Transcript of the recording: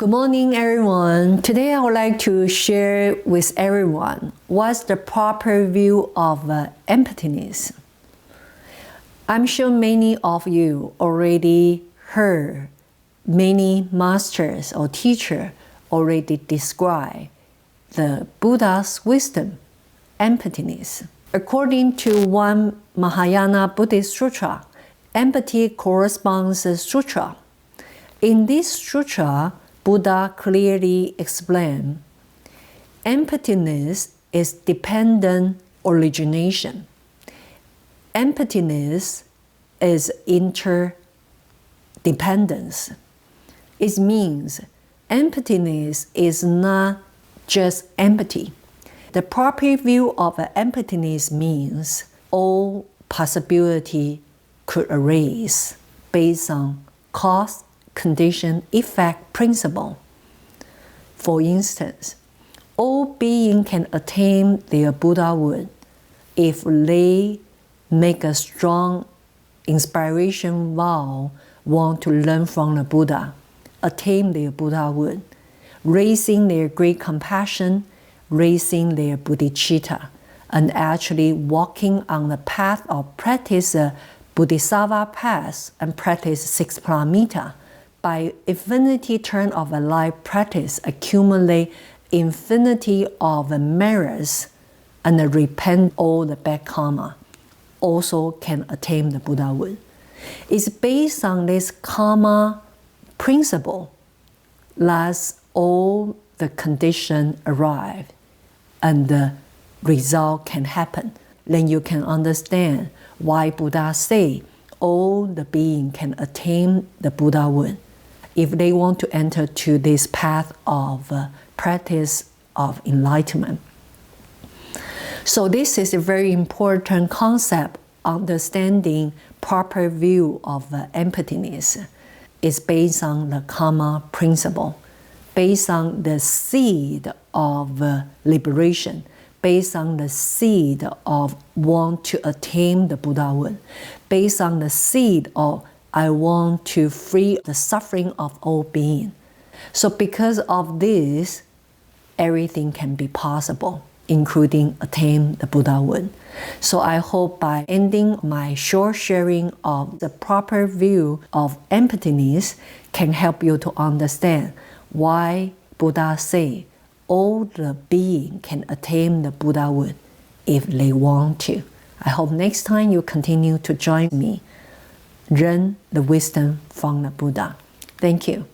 Good morning, everyone. Today I would like to share with everyone what's the proper view of emptiness. I'm sure many of you already heard many masters or teachers already describe the Buddha's wisdom, emptiness. According to one Mahayana Buddhist sutra, empty corresponds to sutra. In this sutra, Buddha clearly explained, emptiness is dependent origination. Emptiness is interdependence. It means emptiness is not just empty. The proper view of emptiness means all possibility could arise based on cause, condition, effect principle. For instance, all beings can attain their Buddhahood if they make a strong inspiration vow, want to learn from the Buddha, attain their Buddhahood, raising their great compassion, raising their bodhicitta, and actually walking on the path of practice Bodhisattva path and practice 6 paramita. By infinity turn of a life practice, accumulate infinity of merits and repent all the bad karma, also can attain the Buddhahood. It's based on this karma principle that all the conditions arrive and the result can happen. Then you can understand why Buddha say all the beings can attain the Buddhahood if they want to enter to this path of practice of enlightenment. So this is a very important concept, understanding proper view of emptiness. It's based on the karma principle, based on the seed of liberation, based on the seed of want to attain the Buddhahood, based on the seed of I want to free the suffering of all beings. So because of this, everything can be possible, including attain the Buddhahood. So I hope by ending my short sharing of the proper view of emptiness can help you to understand why Buddha say all the beings can attain the Buddhahood if they want to. I hope next time you continue to join me. Learn the wisdom from the Buddha. Thank you.